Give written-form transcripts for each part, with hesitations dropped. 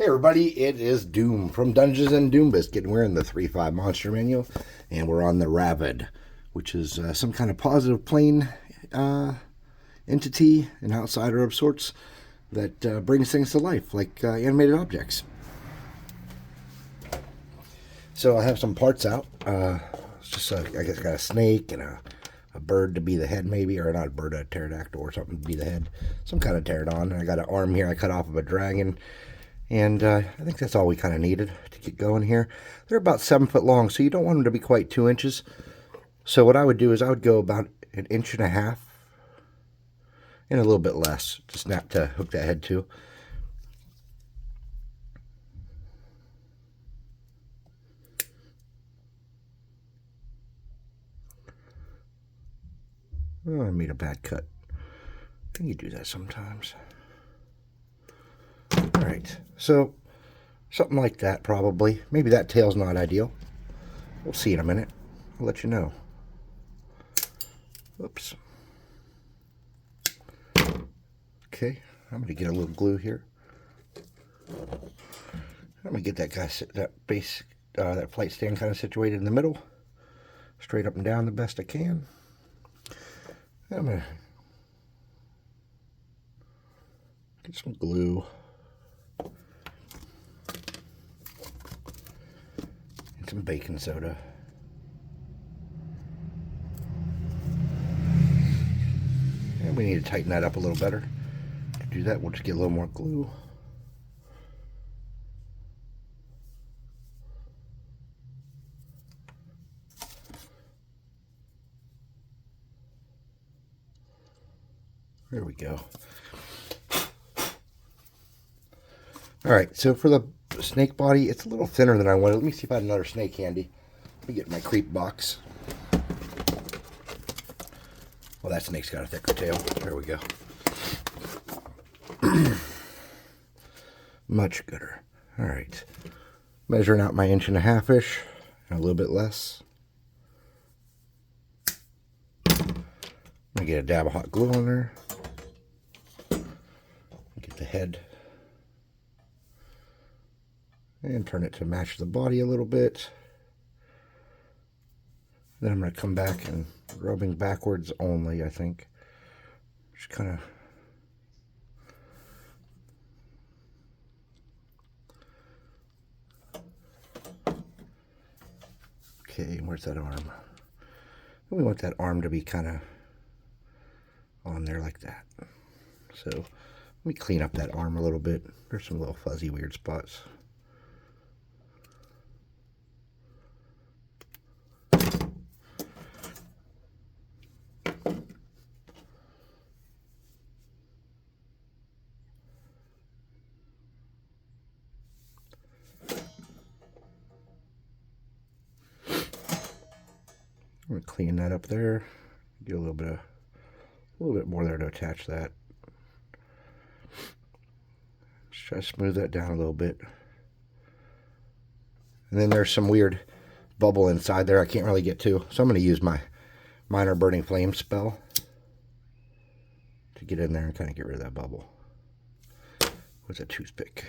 Hey everybody, it is Doom from Dungeons and Doom Biscuit, and we're in the 3.5 Monster Manual, and we're on the Ravid, which is some kind of positive plane entity, an outsider of sorts, that brings things to life, like animated objects. So I have some parts out. It's just, I guess, got a snake and a bird to be the head, maybe, or not a bird, a pterodactyl or something to be the head. Some kind of pterodon. I got an arm here I cut off of a dragon. And I think that's all we kind of needed to get going here. They're about 7 foot long, so you don't want them to be quite 2 inches. So what I would do is I would go about 1.5 inches and a little bit less to snap to hook that head to. Oh, I made a bad cut. You do that sometimes. All right, so something like that probably. Maybe that tail's not ideal. We'll see in a minute. I'll let you know. Oops. Okay, I'm going to get a little glue here. I'm going to get that guy, that flight stand kind of situated in the middle. Straight up and down the best I can. I'm going to get some glue. And some baking soda. And we need to tighten that up a little better. To do that, we'll just get a little more glue. There we go. Alright, so for the snake body, it's a little thinner than I wanted. Let me see if I have another snake handy. Let me get my creep box. Well, that snake's got a thicker tail. There we go. Much gooder. Alright. Measuring out my 1.5 inches, and a little bit less. I'm going to get a dab of hot glue on there. Get the head. And turn it to match the body a little bit. Then I'm going to come back and rubbing backwards only, I think. Just kind of... Okay, where's that arm? We want that arm to be kind of on there like that. So let me clean up that arm a little bit. There's some little fuzzy weird spots. I'm going to clean that up there. Get a little bit more there to attach that. Just try to smooth that down a little bit. And then there's some weird bubble inside there I can't really get to. So I'm going to use my minor burning flame spell to get in there and kind of get rid of that bubble with a toothpick.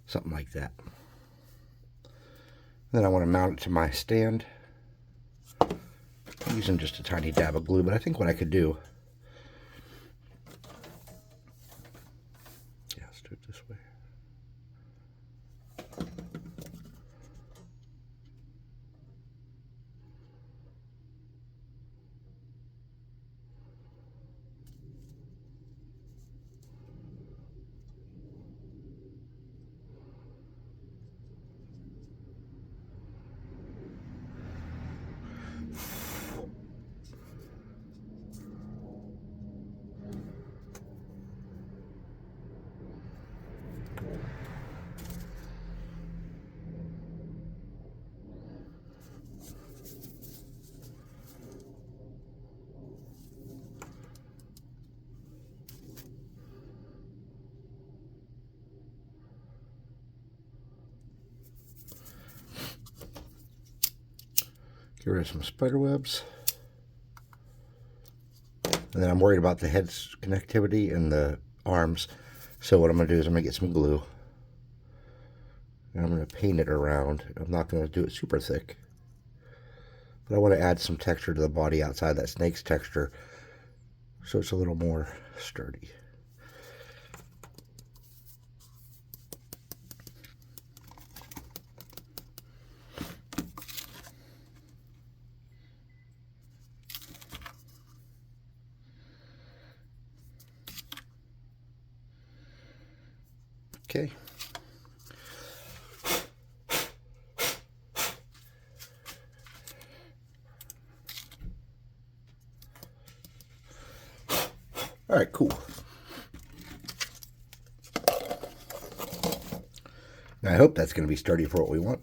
Something like that. Then I want to mount it to my stand. I'm using just a tiny dab of glue, but I think what I could do... Yeah, let's do it this way. Get rid of some spider webs. And then I'm worried about the head's connectivity and the arms. So what I'm going to do is I'm going to get some glue. And I'm going to paint it around. I'm not going to do it super thick. But I want to add some texture to the body outside that snake's texture, so it's a little more sturdy. Okay. All right, cool. Now I hope that's going to be sturdy for what we want.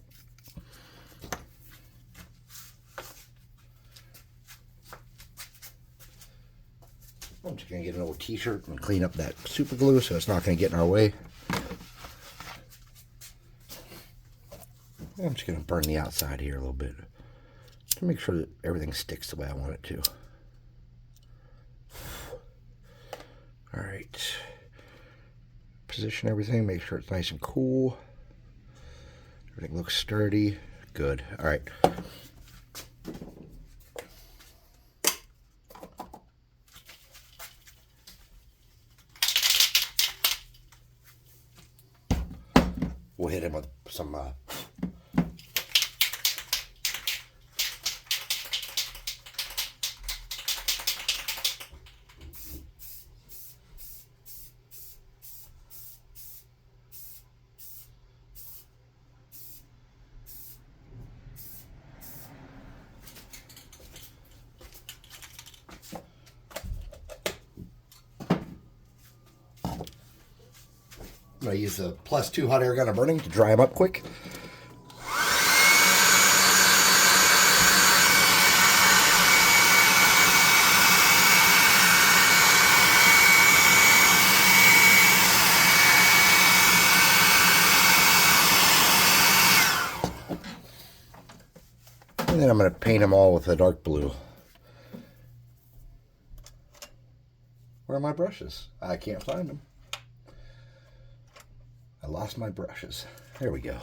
I'm just going to get an old t-shirt and clean up that super glue so it's not going to get in our way. I'm just going to burn the outside here a little bit to make sure that everything sticks the way I want it to. All right. Position everything, make sure it's nice and cool. Everything looks sturdy. Good. All right. We'll hit him with some I'm going to use the +2 hot air gun of burning to dry them up quick. And then I'm going to paint them all with a dark blue. Where are my brushes? I can't find them. I lost my brushes. There we go.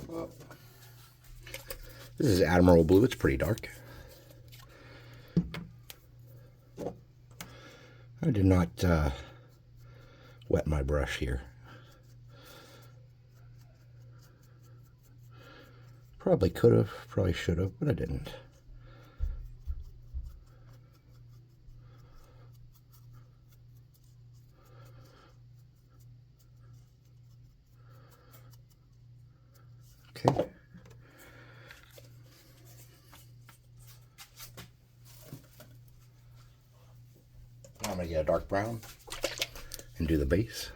Well, this is Admiral Blue. It's pretty dark. I did not wet my brush here. Probably could have, probably should have, but I didn't. Okay. I'm going to get a dark brown and do the base.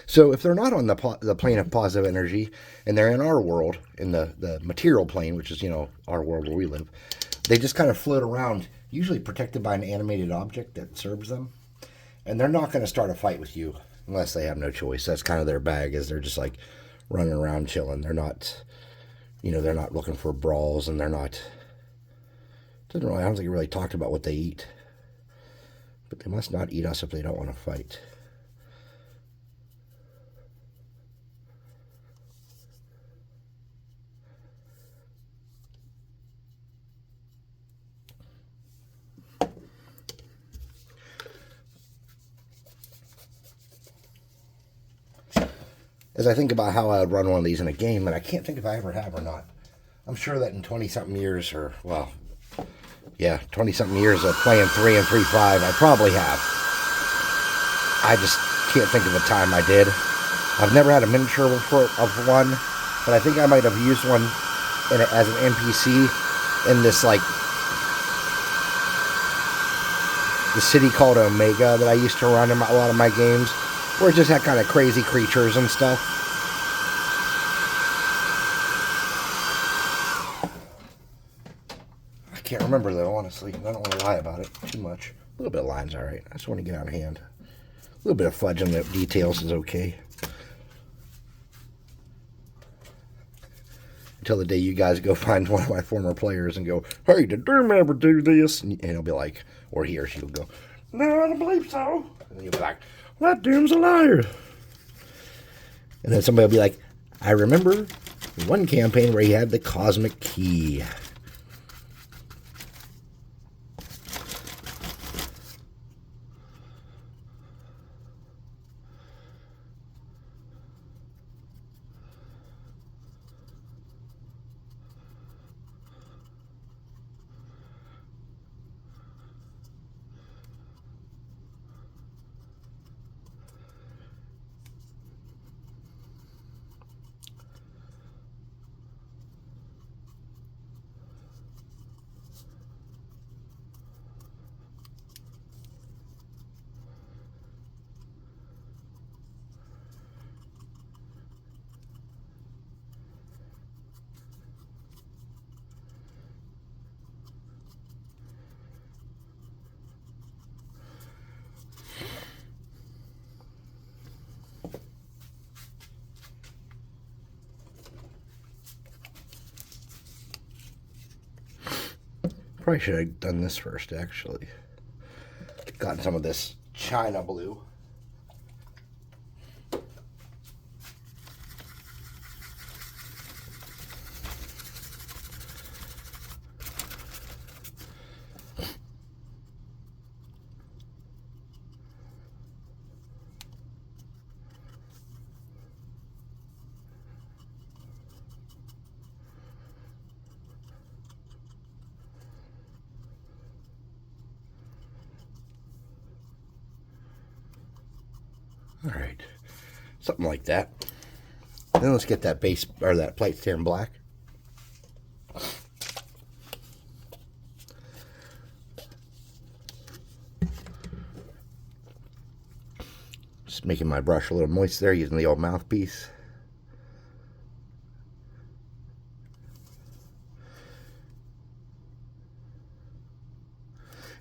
So if they're not on the plane of positive energy and they're in our world, in the material plane, which is, you know, our world where we live, they just kind of float around, usually protected by an animated object that serves them. And they're not going to start a fight with you unless they have no choice. That's kind of their bag, is they're just like running around chilling. They're not, you know, they're not looking for brawls, and they're not, I don't think it really talked about what they eat. But they must not eat us if they don't want to fight. As I think about how I would run one of these in a game, and I can't think if I ever have or not. I'm sure that in 20-something years, or, well, yeah, 20-something years of playing 3 and 3.5, I probably have. I just can't think of a time I did. I've never had a miniature of one, but I think I might have used one as an NPC in this, like, the city called Omega that I used to run in a lot of my games, where it just had kind of crazy creatures and stuff. I can't remember though, honestly. I don't want to lie about it too much. A little bit of line's alright. I just want to get out of hand. little bit of fudge on the details is okay. Until the day you guys go find one of my former players and go, hey, did Doom ever do this? And he'll be like, or he or she will go, no, I don't believe so. And you'll be like, well, that Doom's a liar. And then somebody will be like, I remember one campaign where he had the cosmic key. Probably should have done this first, actually. Gotten some of this China blue. All right, something like that. Then let's get that base or that plate staring black. Just making my brush a little moist there using the old mouthpiece.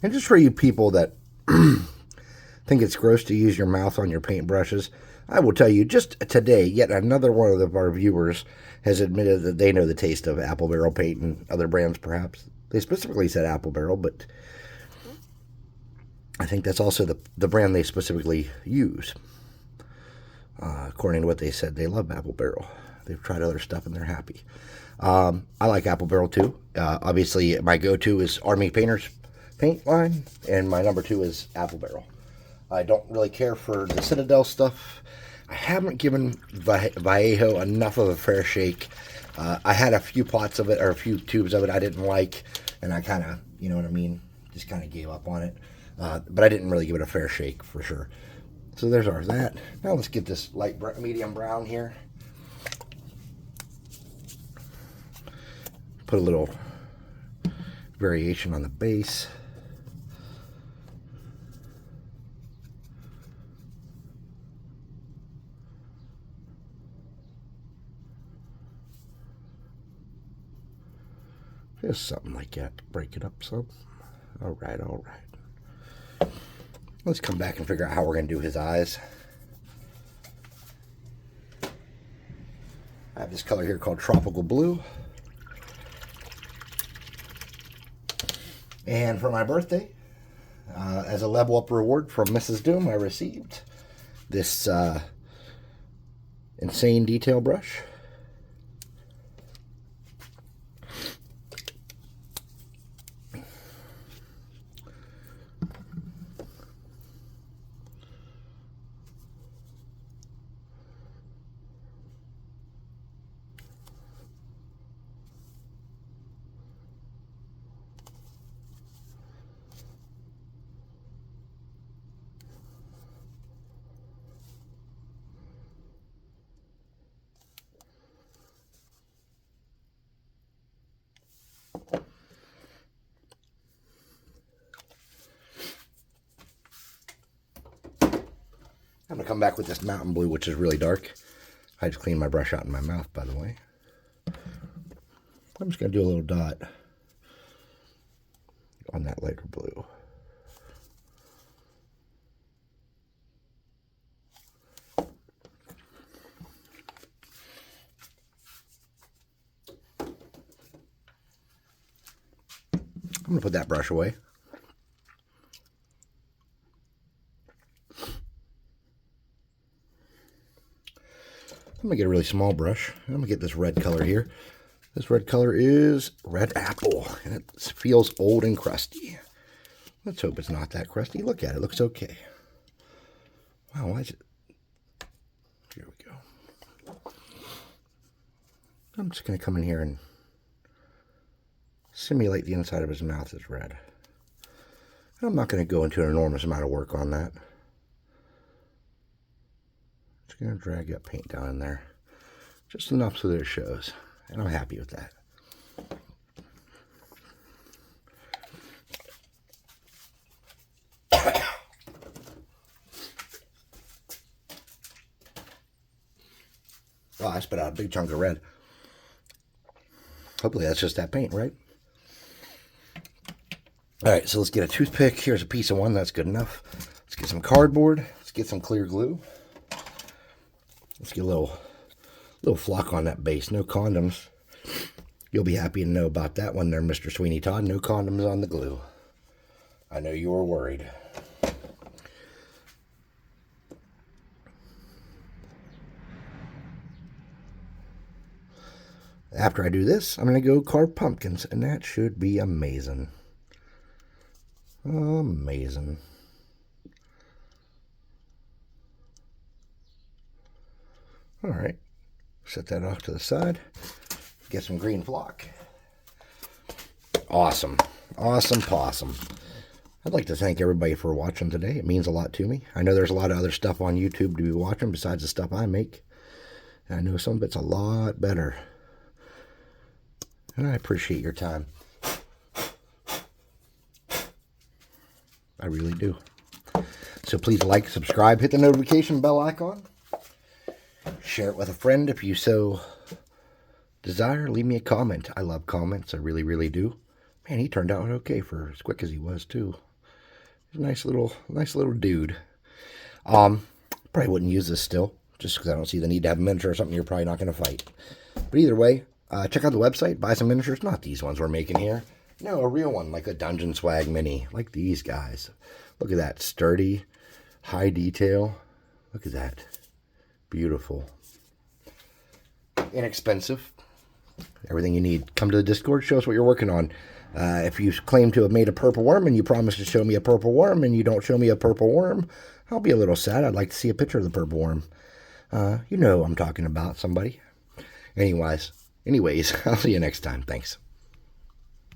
And just for you people that think it's gross to use your mouth on your paintbrushes, I will tell you, just today, yet another one of our viewers has admitted that they know the taste of Apple Barrel paint and other brands, perhaps. They specifically said Apple Barrel, but I think that's also the brand they specifically use. According to what they said, they love Apple Barrel. They've tried other stuff and they're happy. I like Apple Barrel too. Obviously, my go-to is Army Painters paint line, and my number 2 is Apple Barrel. I don't really care for the Citadel stuff. I haven't given Vallejo enough of a fair shake. I had a few pots of it, or a few tubes of it I didn't like, and I kind of, you know what I mean, just kind of gave up on it. But I didn't really give it a fair shake, for sure. So there's that. Now let's get this light medium brown here. Put a little variation on the base. Just something like that to break it up some. All right, all right. Let's come back and figure out how we're going to do his eyes. I have this color here called Tropical Blue. And for my birthday, as a level up reward from Mrs. Doom, I received this insane detail brush. I'm going to come back with this Mountain Blue, which is really dark. I just cleaned my brush out in my mouth, by the way. I'm just going to do a little dot on that lighter blue. I'm going to put that brush away. I'm going to get a really small brush. I'm going to get this red color here. This red color is red apple, and it feels old and crusty. Let's hope it's not that crusty. Look at it. It looks okay. Wow, why is it? Here we go. I'm just going to come in here and simulate the inside of his mouth is red. And I'm not going to go into an enormous amount of work on that. Just going to drag that paint down in there. Just enough so that it shows. And I'm happy with that. Well, I spit out a big chunk of red. Hopefully that's just that paint, right? Alright, so let's get a toothpick. Here's a piece of one. That's good enough. Let's get some cardboard. Let's get some clear glue. Let's get a little flock on that base. No condoms. You'll be happy to know about that one there, Mr. Sweeney Todd. No condoms on the glue. I know you were worried. After I do this, I'm going to go carve pumpkins, and that should be amazing. Amazing. All right. Set that off to the side. Get some green flock. Awesome. Awesome possum. I'd like to thank everybody for watching today. It means a lot to me. I know there's a lot of other stuff on YouTube to be watching besides the stuff I make. And I know some of it's a lot better. And I appreciate your time. I really do. So please like, subscribe, hit the notification bell icon. Share it with a friend if you so desire. Leave me a comment. I love comments. I really, really do. Man, he turned out okay for as quick as he was too. He's a nice little dude. Probably wouldn't use this still, just because I don't see the need to have a miniature or something you're probably not going to fight. But either way, check out the website, buy some miniatures. Not these ones we're making here. No, a real one, like a Dungeon Swag Mini, like these guys. Look at that, sturdy, high detail. Look at that, beautiful. Inexpensive. Everything you need. Come to the Discord, show us what you're working on. If you claim to have made a purple worm and you promise to show me a purple worm and you don't show me a purple worm, I'll be a little sad. I'd like to see a picture of the purple worm. You know who I'm talking about, somebody. Anyways, I'll see you next time. Thanks.